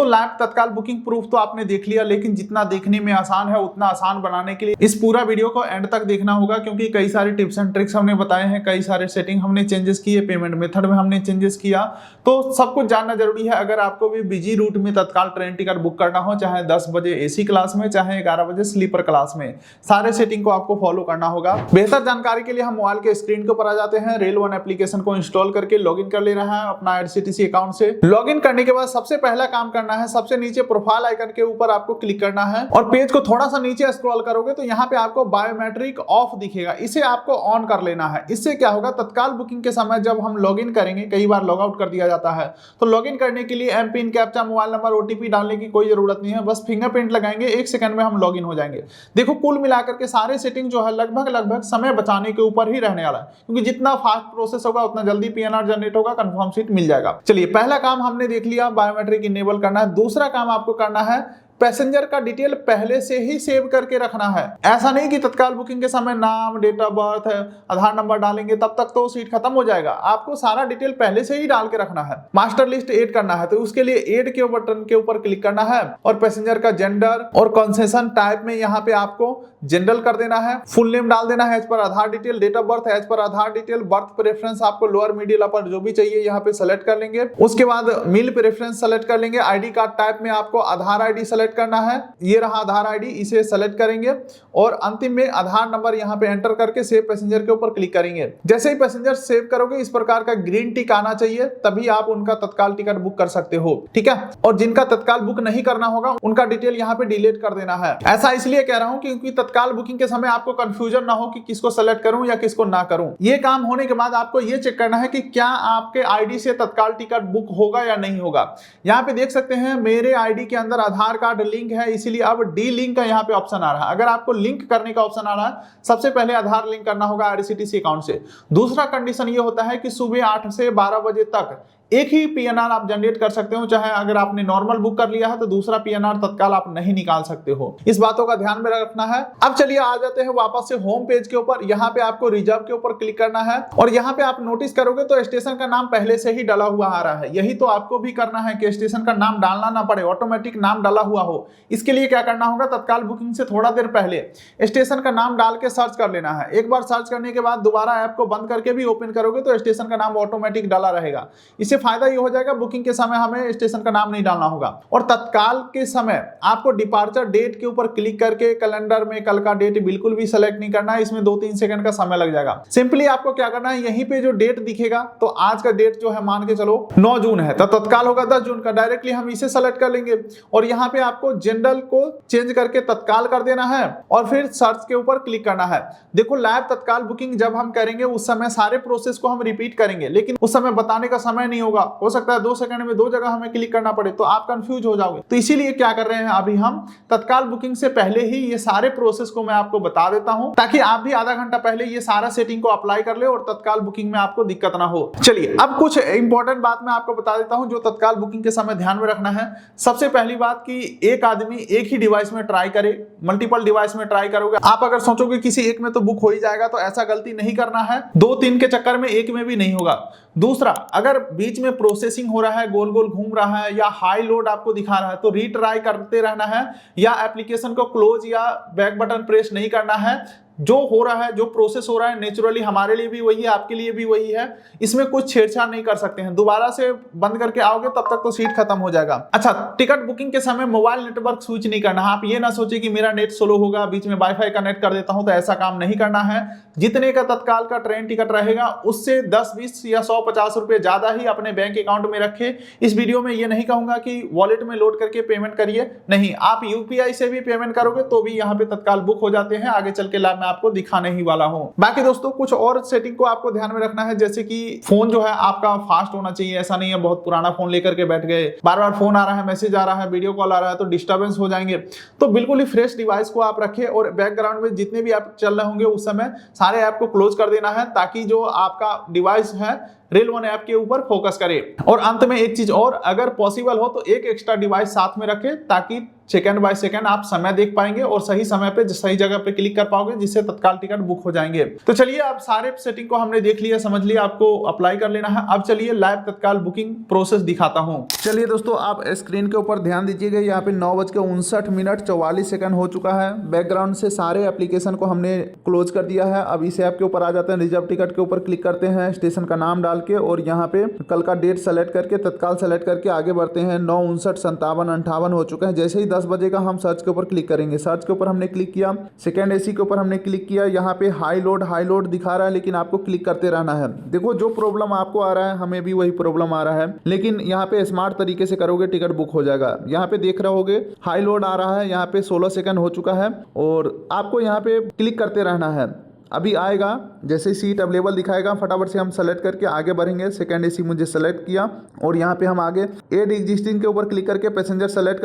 Live तत्काल booking proof तो आपने देख लिया, लेकिन जितना देखने में आसान है उतना आसान बनाने के लिए इस पूरा वीडियो को एंड तक देखना होगा, क्योंकि कई सारे टिप्स एंड ट्रिक्स हमने बताए हैं, कई सारे सेटिंग हमने चेंजेस किए, पेमेंट मेथड में हमने चेंजेस किया, तो सब कुछ जानना जरूरी है। अगर आपको भी बिजी रूट में तत्काल ट्रेन टिकट बुक करना हो, चाहे 10 बजे एसी क्लास में, चाहे 11 बजे स्लीपर क्लास में, सारे सेटिंग को आपको फॉलो करना होगा। बेहतर जानकारी के लिए हम मोबाइल के स्क्रीन के ऊपर आ जाते हैं। रेल वन एप्लीकेशन को इंस्टॉल करके लॉगिन कर लेना है अपना आईआरसीटीसी अकाउंट से। लॉगिन करने के बाद सबसे पहला काम करना है, सबसे नीचे प्रोफाइल आइकन के ऊपर आपको क्लिक करना है और पेज को थोड़ा सा नीचे स्क्रॉल करोगे तो यहाँ पे आपको बायोमेट्रिक ऑफ दिखेगा, इसे आपको ऑन कर लेना है। इससे क्या होगा, तत्काल बुकिंग के समय जब हम लॉगिन करेंगे, कई बार लॉग आउट कर दिया जाता है, तो लॉगिन करने के लिए M pin, captcha, mobile number, OTP डालने की कोई जरूरत नहीं है, बस फिंगरप्रिंट लगाएंगे, 1 सेकंड में हम लॉगिन हो जाएंगे। देखो कुल मिलाकर के सारे सेटिंग जो है लगभग समय बचाने के ऊपर ही रहने वाला है, क्योंकि जितना फास्ट प्रोसेस होगा उतना जल्दी पीएनआर जनरेट होगा, कंफर्म सीट मिल जाएगा। चलिए पहला काम हमने देख लिया, बायोमेट्रिक इनेबल करना है। दूसरा काम आपको करना है, पैसेंजर का डिटेल पहले से ही सेव करके रखना है। ऐसा नहीं कि तत्काल बुकिंग के समय नाम, date of birth, Aadhaar number डालेंगे तब तक तो सीट खत्म हो जाएगा, आपको सारा डिटेल पहले से ही डाल के रखना है। मास्टर लिस्ट ऐड करना है, तो उसके लिए ऐड के बटन के ऊपर क्लिक करना है और पैसेंजर का जेंडर और कंसेशन टाइप में यहाँ पे आपको जनरल कर देना है, फुल नेम डाल देना है, एज पर Aadhaar detail, date of birth as पर आधार डिटेल, बर्थ प्रेफरेंस आपको लोअर मिडिल अपर जो भी चाहिए यहाँ पे सेलेक्ट कर लेंगे। उसके बाद मील प्रेफरेंस सेलेक्ट कर लेंगे। आईडी कार्ड टाइप में आपको आधार आईडी सेलेक्ट करना है, ये रहा आधार आईडी, इसे सेलेक्ट करेंगे और अंतिम में आधार नंबर यहाँ पे एंटर करके सेव पैसेंजर के ऊपर क्लिक करेंगे। जैसे ही पैसेंजर सेव करोगे इस प्रकार का ग्रीन टिक आना चाहिए, तभी आप उनका तत्काल टिकट बुक कर सकते हो, ठीक है। और जिनका तत्काल बुक नहीं करना होगा उनका डिटेल यहाँ पे डिलीट कर देना है। ऐसा इसलिए कह रहा हूँ क्योंकि तत्काल बुकिंग के समय आपको कंफ्यूजन ना हो कि किसको सेलेक्ट करूं या किसको ना करूं। ये काम होने के बाद आपको ये चेक करना है कि क्या आपके आईडी से तत्काल टिकट बुक होगा या नहीं होगा। यहाँ पे देख सकते हैं मेरे आईडी के अंदर आधार कार्ड लिंक है, इसीलिए अब डी लिंक का यहाँ पे ऑप्शन आ रहा है। अगर आपको लिंक करने का ऑप्शन आ रहा है, सबसे पहले आधार लिंक करना होगा आईआरसीटीसी अकाउंट से। दूसरा कंडीशन ये होता है कि सुबह 8 से 12 बजे तक एक ही पीएनआर आप जनरेट कर सकते हो, चाहे अगर आपने नॉर्मल बुक कर लिया है तो दूसरा पीएनआर तत्काल आप नहीं निकाल सकते हो। इस बातों का ध्यान में रखना है। अब चलिए आ जाते हैं वापस से होम पेज के ऊपर। यहाँ पे आपको रिजर्व के ऊपर क्लिक करना है और यहाँ पे आप नोटिस करोगे तो स्टेशन का नाम पहले से ही डाला हुआ आ रहा है। यही तो आपको भी करना है कि स्टेशन का नाम डालना ना पड़े, ऑटोमेटिक नाम डाला हुआ हो। इसके लिए क्या करना होगा, तत्काल बुकिंग से थोड़ा देर पहले स्टेशन का नाम डाल के सर्च कर लेना है। एक बार सर्च करने के बाद दोबारा ऐप को बंद करके भी ओपन करोगे तो स्टेशन का नाम ऑटोमेटिक डाला रहेगा। इससे फायदा ये हो जाएगा, बुकिंग के समय हमें स्टेशन का नाम नहीं डालना होगा। और तत्काल के समय आपको डिपार्चर डेट के ऊपर क्लिक करके कैलेंडर में कल का डेट बिल्कुल भी सेलेक्ट नहीं करना है, इसमें 2-3 सेकंड का समय लग जाएगा। सिंपली आपको क्या करना है, यहीं पे जो डेट दिखेगा, तो आज का डेट जो है मान के चलो 9 जून है, तो तत्काल होगा 10 जून का, डायरेक्टली हम इसे सेलेक्ट कर लेंगे और यहाँ पे आपको जनरल को चेंज करके तत्काल कर देना है और फिर सर्च के ऊपर क्लिक करना है। देखो लाइव तत्काल बुकिंग जब हम करेंगे उस समय सारे प्रोसेस को हम रिपीट करेंगे, लेकिन उस समय बताने का समय नहीं होगा, हो सकता है 2 सेकंड में 2 जगह हमें क्लिक करना पड़े, तो आप कंफ्यूज हो जाओगे। तो इसीलिए क्या कर रहे हैं, अभी हम तत्काल बुकिंग से पहले ही ये सारे प्रोसेस को मैं आपको बता देता हूं, ताकि आप भी आधा घंटा पहले ये सारा सेटिंग को अप्लाई कर ले और तत्काल बुकिंग में आपको दिक्कत ना हो। चलिए अब कुछ इंपॉर्टेंट बात मैं आपको बता देता हूं जो तत्काल बुकिंग के समय ध्यान में रखना है। सबसे पहली बात कि एक आदमी एक ही डिवाइस में ट्राई करे, मल्टीपल डिवाइस में ट्राई करोगे। आप अगर सोचोगे किसी एक में तो बुक हो ही जाएगा, तो ऐसा गलती नहीं करना है। 2-3 के चक्कर में एक में भी नहीं होगा। दूसरा, अगर बीच में प्रोसेसिंग हो रहा है, गोल गोल घूम रहा है या हाई लोड आपको दिखा रहा है, तो रीट्राई करते रहना है या एप्लीकेशन को क्लोज या बैक बटन प्रेस नहीं करना है। जो हो रहा है, जो प्रोसेस हो रहा है, नेचुरली हमारे लिए भी वही है, आपके लिए भी वही है, इसमें कुछ छेड़छाड़ नहीं कर सकते हैं। दोबारा से बंद करके आओगे तब तक तो सीट खत्म हो जाएगा। अच्छा, टिकट बुकिंग के समय मोबाइल नेटवर्क स्विच नहीं करना है। आप ये ना सोचे कि मेरा नेट स्लो होगा, बीच में वाईफाई कनेक्ट कर देता हूं, तो ऐसा काम नहीं करना है। जितने का तत्काल का ट्रेन टिकट रहेगा उससे 10, 20 या 100-50 रुपए ज्यादा ही अपने बैंक अकाउंट में रखे। इस वीडियो में ये नहीं कहूंगा कि वॉलेट में लोड करके पेमेंट करिए, नहीं, आप यूपीआई से भी पेमेंट करोगे तो भी यहाँ पे तत्काल बुक हो जाते हैं। आगे चल के लाभ मैं आपको दिखाने ही वाला हूं। बाकी दोस्तों कुछ और सेटिंग को आपको ध्यान में रखना है, जैसे कि फोन जो है आपका फास्ट होना चाहिए। ऐसा नहीं है बहुत पुराना फोन लेकर के बैठ गए, बार बार फोन आ रहा है, मैसेज आ रहा है, वीडियो कॉल आ रहा है, तो डिस्टर्बेंस हो जाएंगे। तो बिल्कुल ही फ्रेश डिवाइस को आप रखें और बैकग्राउंड में जितने भी ऐप चल रहे होंगे उस समय सारे ऐप को क्लोज कर देना है, ताकि जो आपका डिवाइस है रेल वन ऐप के ऊपर फोकस करे। और अंत में एक चीज और, अगर पॉसिबल हो तो एक एक्स्ट्रा डिवाइस साथ में रखें, ताकि सेकंड बाय सेकंड आप समय देख पाएंगे और सही समय पे सही जगह पे क्लिक कर पाओगे, जिससे जिससे तत्काल टिकट बुक हो जाएंगे। तो चलिए, आप सारे सेटिंग को हमने देख लिया, समझ लिया, आपको अप्लाई कर लेना है। अब चलिए लाइव तत्काल बुकिंग प्रोसेस दिखाता हूं। चलिए दोस्तों, आप स्क्रीन के ऊपर ध्यान दीजिएगा, यहाँ पे 9:59 हो चुका है। बैकग्राउंड से सारे एप्लीकेशन को हमने क्लोज कर दिया है। अब इस ऐप के ऊपर आ जाते हैं, रिजर्व टिकट के ऊपर क्लिक करते हैं, स्टेशन का नाम डाल के और यहाँ पे कल का डेट सेलेक्ट करके तत्काल सेलेक्ट करके आगे बढ़ते हैं। 9:59 हो चुका है। जैसे ही 10 बजे का हम सर्च के ऊपर क्लिक करेंगे, सर्च के ऊपर हमने क्लिक किया, सेकंड एसी के ऊपर हमने क्लिक किया, यहाँ पे हाई लोड दिखा रहा है, लेकिन आपको क्लिक करते रहना है। देखो, जो प्रॉब्लम आपको आ रहा है हमें भी वही प्रॉब्लम आ रहा है, लेकिन यहाँ पे स्मार्ट तरीके से करोगे टिकट बुक हो जाएगा। यहाँ पे देख रहे होगे हाई लोड आ रहा है, यहाँ पे 16 सेकंड हो चुका है और आपको यहाँ पे क्लिक करते रहना है। अभी आएगा, जैसे सीट अवेलेबल दिखाएगा फटाफट से हम सेलेक्ट करके आगे बढ़ेंगे। सेकंड एसी मुझे सेलेक्ट किया और यहाँ पे हम आगे एड एग्जिस्टिंग के ऊपर क्लिक करके पैसेंजर सेलेक्ट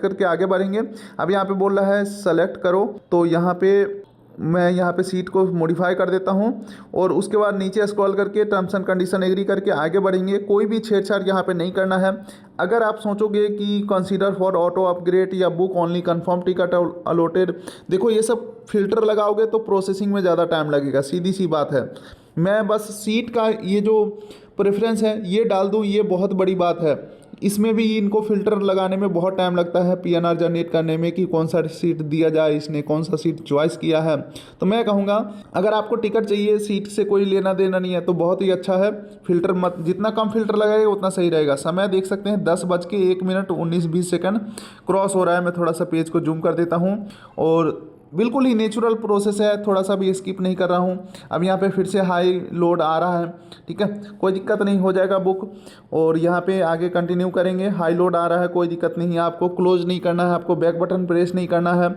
करके आगे बढ़ेंगे। अब यहाँ पे बोल रहा है सेलेक्ट करो, तो यहाँ पे मैं यहाँ पे सीट को मॉडिफाई कर देता हूँ और उसके बाद नीचे स्क्रॉल करके टर्म्स एंड कंडीशन एग्री करके आगे बढ़ेंगे। कोई भी छेड़छाड़ यहाँ पे नहीं करना है। अगर आप सोचोगे कि कंसीडर फॉर ऑटो अपग्रेड या book only confirm ticket allotted, देखो ये सब फिल्टर लगाओगे तो प्रोसेसिंग में ज़्यादा टाइम लगेगा, सीधी सी बात है। मैं बस सीट का ये जो प्रेफरेंस है ये डाल दूँ, ये बहुत बड़ी बात है। इसमें भी इनको फ़िल्टर लगाने में बहुत टाइम लगता है, पीएनआर जनरेट करने में कि कौन सा सीट दिया जाए, इसने कौन सा सीट चॉइस किया है। तो मैं कहूँगा अगर आपको टिकट चाहिए, सीट से कोई लेना देना नहीं है, तो बहुत ही अच्छा है। फ़िल्टर मत, जितना कम फ़िल्टर लगाएगा उतना सही रहेगा। समय देख सकते हैं 10:01 क्रॉस हो रहा है। मैं थोड़ा सा पेज को जूम कर देता हूँ और बिल्कुल ही नेचुरल प्रोसेस है, थोड़ा सा भी स्किप नहीं कर रहा हूँ। अब यहाँ पे फिर से हाई लोड आ रहा है, ठीक है, कोई दिक्कत नहीं, हो जाएगा बुक। और यहाँ पे आगे कंटिन्यू करेंगे। हाई लोड आ रहा है, कोई दिक्कत नहीं है, आपको क्लोज नहीं करना है, आपको बैक बटन प्रेस नहीं करना है।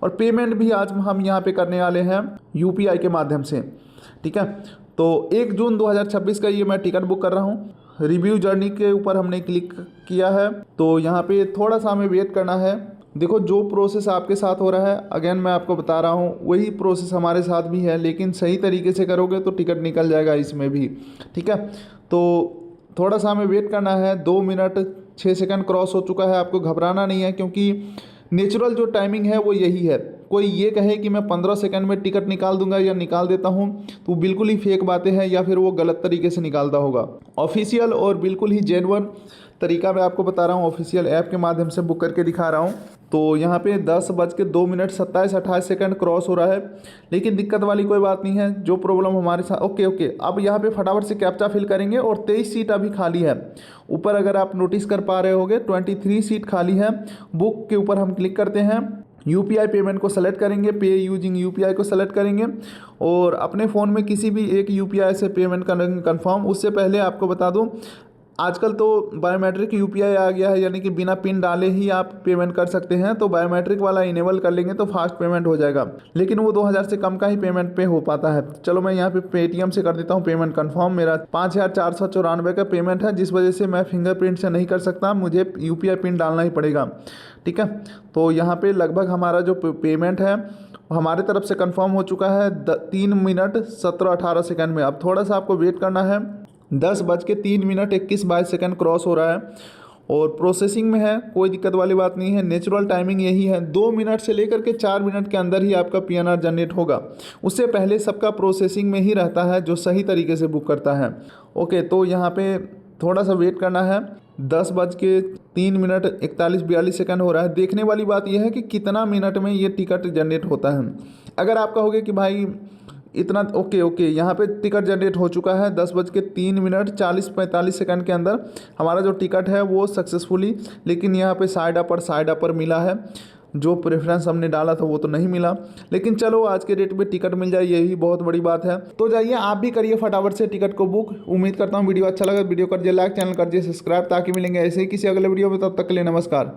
और पेमेंट भी आज हम यहाँ पे करने वाले हैं UPI के माध्यम से, ठीक है। तो 1 जून 2026 का ये मैं टिकट बुक कर रहा हूँ। रिव्यू जर्नी के ऊपर हमने क्लिक किया है, तो यहाँ पे थोड़ा सा हमें वेट करना है। देखो, जो प्रोसेस आपके साथ हो रहा है, अगेन मैं आपको बता रहा हूँ, वही प्रोसेस हमारे साथ भी है, लेकिन सही तरीके से करोगे तो टिकट निकल जाएगा इसमें भी, ठीक है। तो थोड़ा सा हमें वेट करना है। 2 मिनट 6 सेकंड क्रॉस हो चुका है। आपको घबराना नहीं है, क्योंकि नेचुरल जो टाइमिंग है वो यही है। कोई ये कहे कि मैं 15 सेकंड में टिकट निकाल दूंगा या निकाल देता हूँ, तो बिल्कुल ही फेक बातें हैं, या फिर वो गलत तरीके से निकालता होगा। ऑफिशियल और बिल्कुल ही जेन्युइन तरीका मैं आपको बता रहा हूँ, ऑफिशियल ऐप के माध्यम से बुक करके दिखा रहा हूँ। तो यहाँ पे 10:02 क्रॉस हो रहा है, लेकिन दिक्कत वाली कोई बात नहीं है। जो प्रॉब्लम हमारे साथ, ओके। अब यहाँ पे फटाफट से कैप्चा फिल करेंगे और 23 सीट अभी खाली है। ऊपर अगर आप नोटिस कर पा रहे होगे 23 सीट खाली है। बुक के ऊपर हम क्लिक करते हैं, UPI पेमेंट को सेलेक्ट करेंगे, पे यूजिंग UPI को सेलेक्ट करेंगे और अपने फ़ोन में किसी भी एक UPI से पेमेंट करेंगे कन्फर्म। उससे पहले आपको बता दूं, आजकल तो बायोमेट्रिक UPI आ गया है, यानी कि बिना पिन डाले ही आप पेमेंट कर सकते हैं। तो बायोमेट्रिक वाला इनेबल कर लेंगे तो फास्ट पेमेंट हो जाएगा, लेकिन वो 2000 से कम का ही पेमेंट पे हो पाता है। चलो मैं यहाँ पे पेटीएम से कर देता हूँ पेमेंट कंफर्म। मेरा 5494 का पेमेंट है, जिस वजह से मैं फिंगरप्रिंट से नहीं कर सकता, मुझे UPI पिन डालना ही पड़ेगा, ठीक है। तो यहाँ पर लगभग हमारा जो पेमेंट है हमारे तरफ से कंफर्म हो चुका है 3 मिनट 17-18 में। अब थोड़ा सा आपको वेट करना है। 10:03 क्रॉस हो रहा है और प्रोसेसिंग में है, कोई दिक्कत वाली बात नहीं है। नेचुरल टाइमिंग यही है, 2 मिनट से लेकर के 4 मिनट के अंदर ही आपका PNR जनरेट होगा। उससे पहले सबका प्रोसेसिंग में ही रहता है जो सही तरीके से बुक करता है। ओके, तो यहाँ पे थोड़ा सा वेट करना है। 10:03 हो रहा है। देखने वाली बात यह है कि कितना मिनट में ये टिकट जनरेट होता है। अगर आप कहोगे कि भाई इतना, ओके, यहाँ पे टिकट जनरेट हो चुका है 10:03 के अंदर हमारा जो टिकट है वो सक्सेसफुली, लेकिन यहाँ पे साइड अपर मिला है। जो प्रेफरेंस हमने डाला था वो तो नहीं मिला, लेकिन चलो आज के डेट में टिकट मिल जाए यही बहुत बड़ी बात है। तो जाइए आप भी करिए फटाफट से टिकट को बुक। उम्मीद करता हूँ वीडियो अच्छा लगा, वीडियो कर दिए लाइक, चैनल कर दिए सब्सक्राइब, ताकि मिलेंगे ऐसे ही किसी अगले वीडियो में। तब तक के लिए नमस्कार।